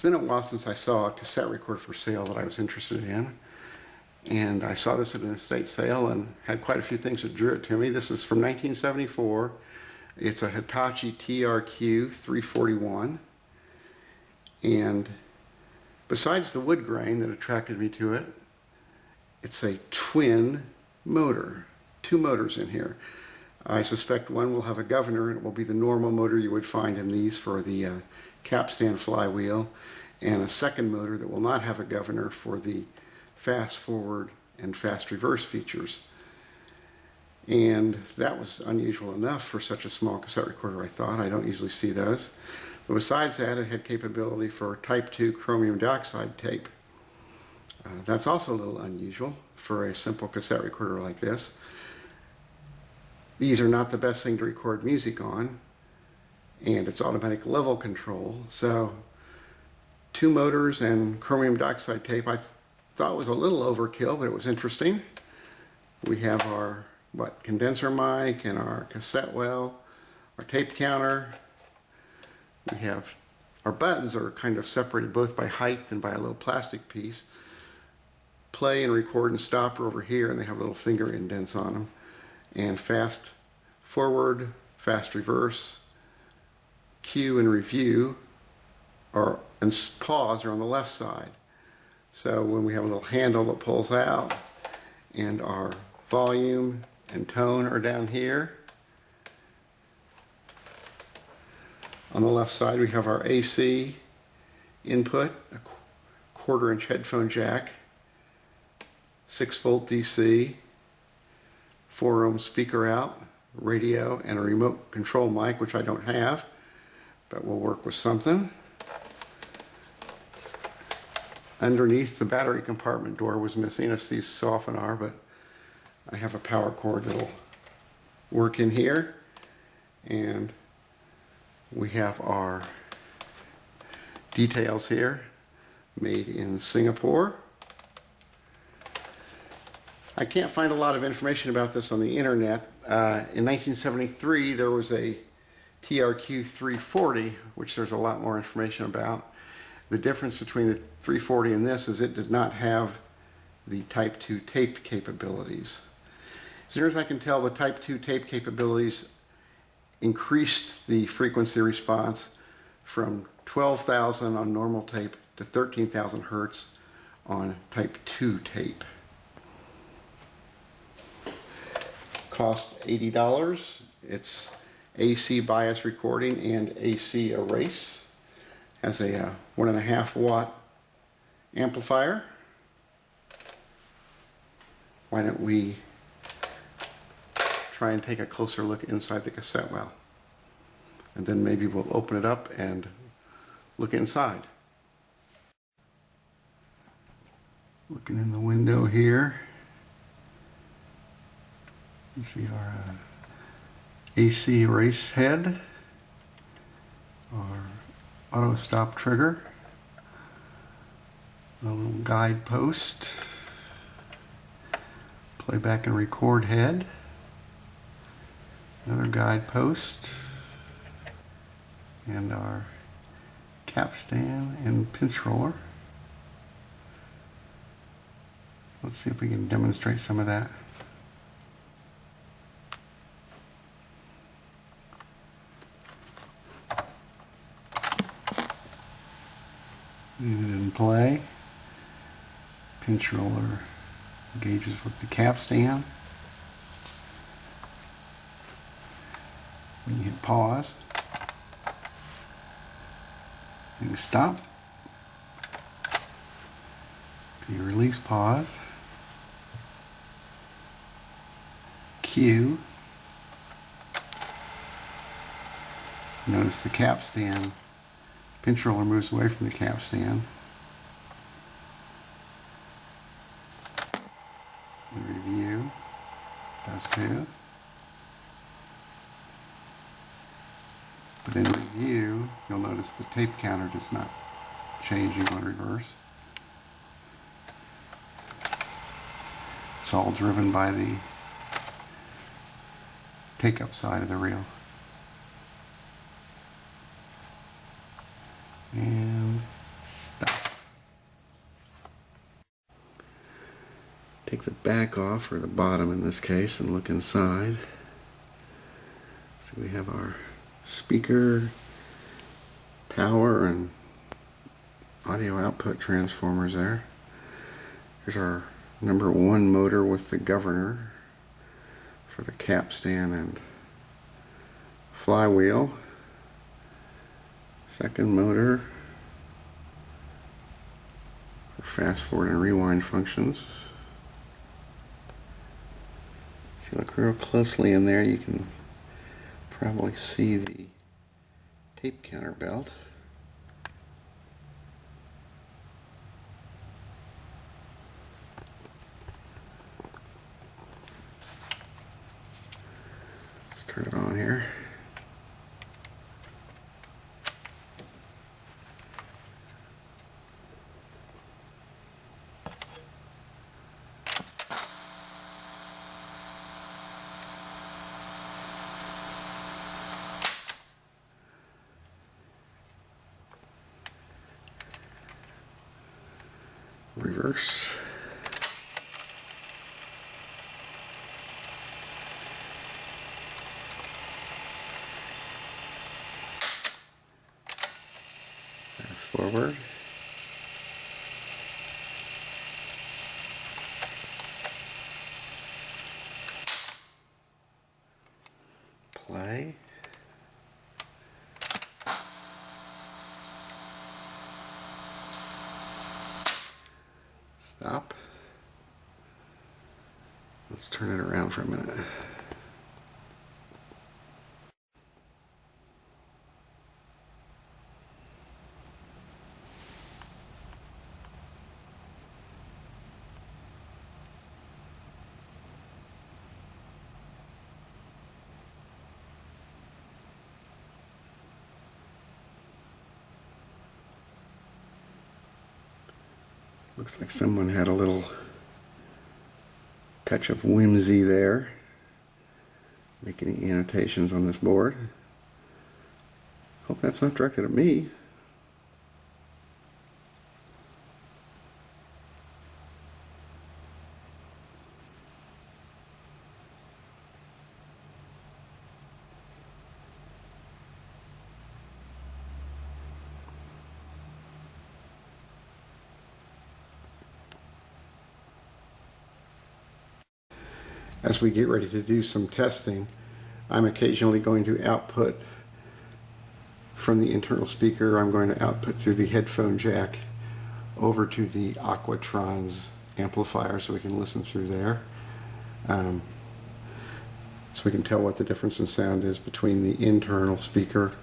been a while since I saw a cassette recorder for sale that I was interested in. And I saw this at an estate sale and had quite a few things that drew it to me. This is from 1974. It's a Hitachi TRQ-341. And besides the wood grain that attracted me to it, it's a twin motor. Two motors in here. I suspect one will have a governor, and it will be the normal motor you would find in these for the capstan flywheel, and a second motor that will not have a governor for the fast forward and fast reverse features. And that was unusual enough for such a small cassette recorder, I thought. I don't usually see those. But besides that, it had capability for type 2 chromium dioxide tape. That's also a little unusual for a simple cassette recorder like this. These are not the best thing to record music on, and it's automatic level control. So 2 motors and chromium dioxide tape I thought was a little overkill, but it was interesting. We have our condenser mic and our cassette well, our tape counter. We have our buttons are kind of separated both by height and by a little plastic piece. Play and record and stop are over here, and they have little finger indents on them. And fast forward, fast reverse, cue and review, and pause are on the left side. So when we have a little handle that pulls out, and our volume and tone are down here. On the left side we have our AC input, a 1/4-inch headphone jack, 6-volt DC, 4-ohm speaker out, radio, and a remote control mic, which I don't have, but we'll work with something. Underneath, the battery compartment door was missing, as these so often are, but I have a power cord that'll work in here. And we have our details here, made in Singapore. I can't find a lot of information about this on the internet. In 1973 there was a TRQ-340, which there's a lot more information about. The difference between the 340 and this is it did not have the type 2 tape capabilities. As near as I can tell, the type 2 tape capabilities increased the frequency response from 12,000 on normal tape to 13,000 hertz on type 2 tape. Cost $80. It's AC bias recording and AC erase. Has a 1.5 watt amplifier. Why don't we try and take a closer look inside the cassette well, and then maybe we'll open it up and look inside. Looking in the window here, you see our AC erase head, our auto stop trigger, a little guide post, playback and record head, another guide post, and our capstan and pinch roller. Let's see if we can demonstrate some of that. It in play. Pinch roller engages with the capstan. When you hit pause, things stop. If you release pause, cue. Notice the capstan pinch roller moves away from the capstan. The review does too. But in review, you'll notice the tape counter does not changing on reverse. It's all driven by the take-up side of the reel. And take the back off, or the bottom in this case, and look inside. So we have our speaker, power, and audio output transformers there. Here's our number 1 motor with the governor for the capstan and flywheel. Second motor for fast forward and rewind functions. If you look real closely in there, you can probably see the tape counter belt. Let's turn it on here. Reverse. Fast forward. Play. Stop. Let's turn it around for a minute. Looks like someone had a little touch of whimsy there, making any annotations on this board. Hope that's not directed at me. As we get ready to do some testing, I'm occasionally going to output from the internal speaker. I'm going to output through the headphone jack over to the Aquatron's amplifier so we can listen through there. So we can tell what the difference in sound is between the internal speaker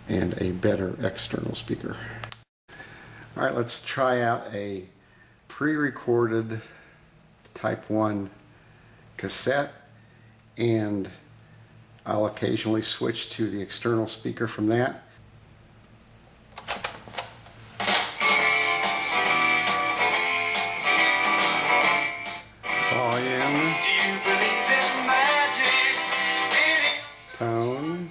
and a better external speaker. All right, let's try out a pre-recorded Type 1 cassette, and I'll occasionally switch to the external speaker from that. Volume, tone,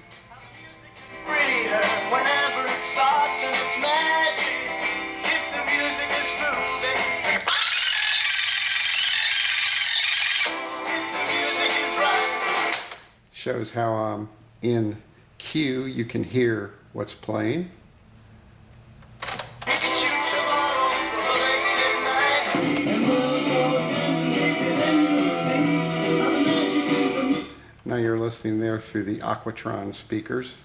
shows how in Q you can hear what's playing. Now you're listening there through the Aquatron speakers.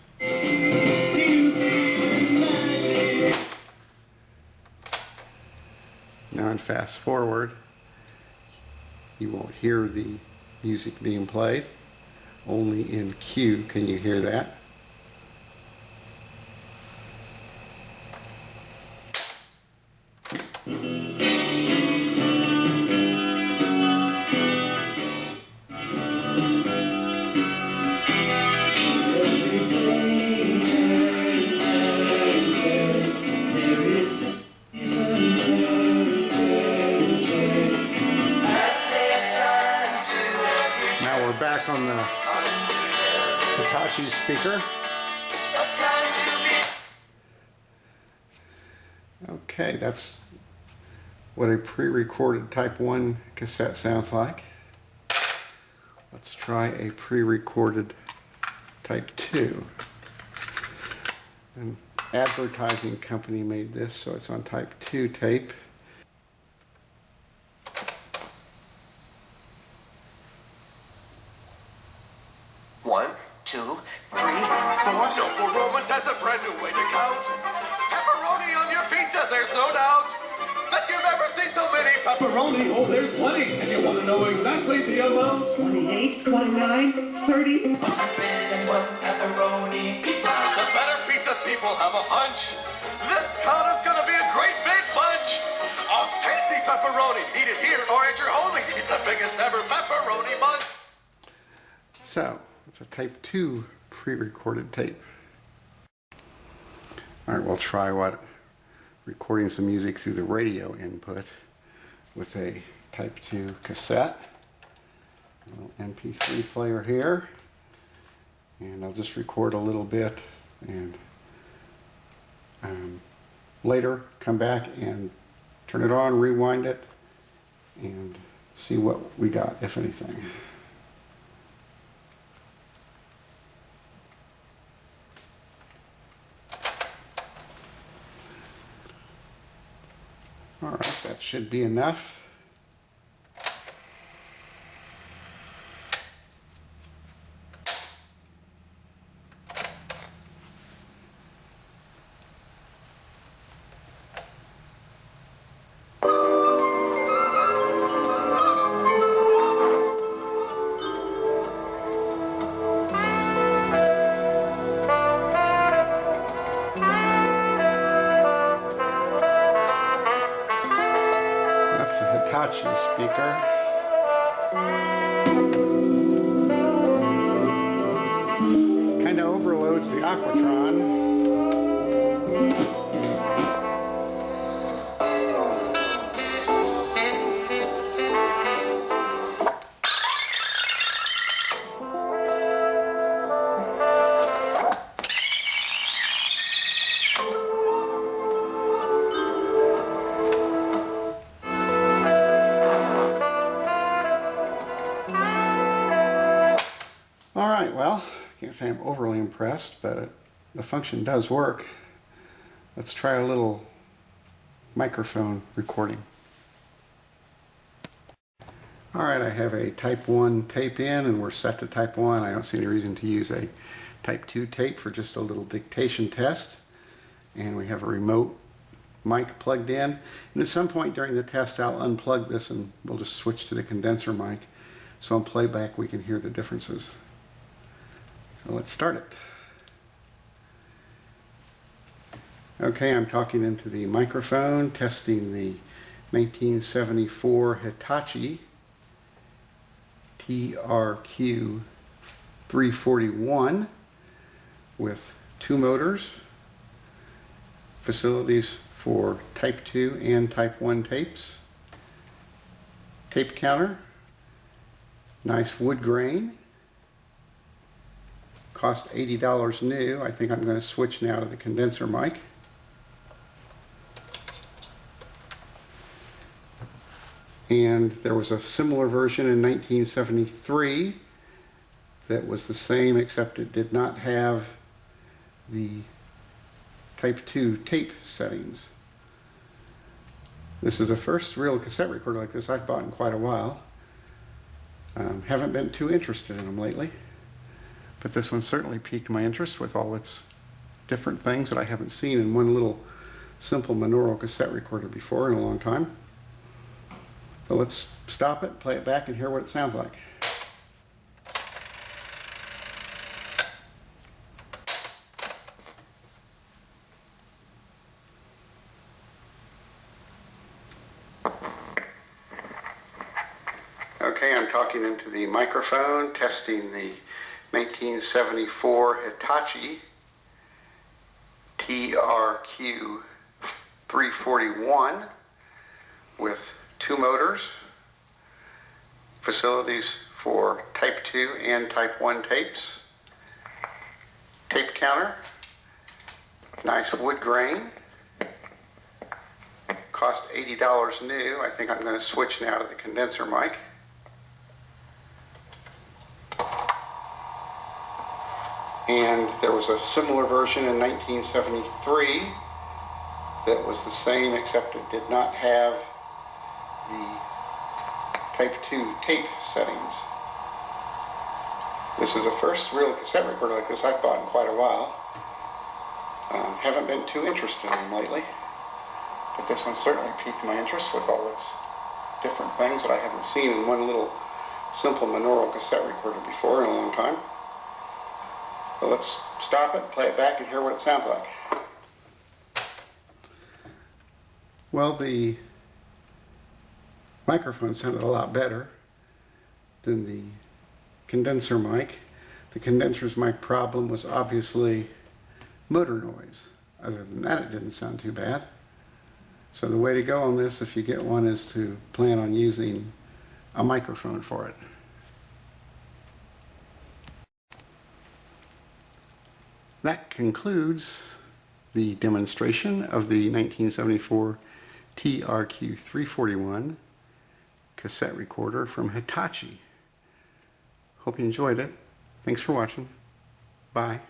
Now in fast forward, you won't hear the music being played. Only in Q can you hear that. Now we're back on the Hitachi speaker. Okay, that's what a pre-recorded Type 1 cassette sounds like. Let's try a pre-recorded Type 2. An advertising company made this, so it's on Type 2 tape. One, two, three, four. No, Roman, that's a brand new way to count. Pepperoni on your pizza, there's no doubt. But you've never seen so many pepperoni. Oh, there's plenty. And you want to know exactly the amount? 28, 29, 30. 101 pepperoni pizza. The better pizza people have a hunch. This count is going to be a great big bunch of tasty pepperoni. Eat it here or at your Holy. It's the biggest ever pepperoni bunch. So, it's a Type 2 pre-recorded tape. All right, we'll try recording some music through the radio input with a Type 2 cassette. A little MP3 player here. And I'll just record a little bit and later come back and turn it on, rewind it, and see what we got, if anything. All right, that should be enough. That's the Hitachi speaker. Kind of overloads the Aquatron. All right, well, can't say I'm overly impressed, but the function does work. Let's try a little microphone recording. All right, I have a Type 1 tape in and we're set to Type 1. I don't see any reason to use a Type 2 tape for just a little dictation test. And we have a remote mic plugged in. And at some point during the test, I'll unplug this and we'll just switch to the condenser mic. So on playback, we can hear the differences. So let's start it. Okay, I'm talking into the microphone, testing the 1974 Hitachi TRQ-341 with 2 motors, facilities for Type 2 and Type 1 tapes, tape counter, nice wood grain. Cost $80 new. I think I'm going to switch now to the condenser mic. And there was a similar version in 1973 that was the same, except it did not have the Type 2 tape settings. This is the first real cassette recorder like this I've bought in quite a while. Haven't been too interested in them lately. But this one certainly piqued my interest with all its different things that I haven't seen in one little simple Monaural cassette recorder before in a long time. So let's stop it, play it back, and hear what it sounds like. Okay, I'm talking into the microphone, testing the 1974 Hitachi TRQ-341 with 2 motors, facilities for Type 2 and Type 1 tapes, tape counter, nice wood grain, Cost $80 new. I think I'm going to switch now to the condenser mic. And there was a similar version in 1973 that was the same, except it did not have the Type 2 tape settings. This is the first real cassette recorder like this I've bought in quite a while. Haven't been too interested in them lately, but this one certainly piqued my interest with all its different things that I haven't seen in one little simple Monaural cassette recorder before in a long time. So let's stop it, play it back, and hear what it sounds like. Well, the microphone sounded a lot better than the condenser mic. The condenser's mic problem was obviously motor noise. Other than that, it didn't sound too bad. So the way to go on this, if you get one, is to plan on using a microphone for it. That concludes the demonstration of the 1974 TRQ-341 cassette recorder from Hitachi. Hope you enjoyed it. Thanks for watching. Bye.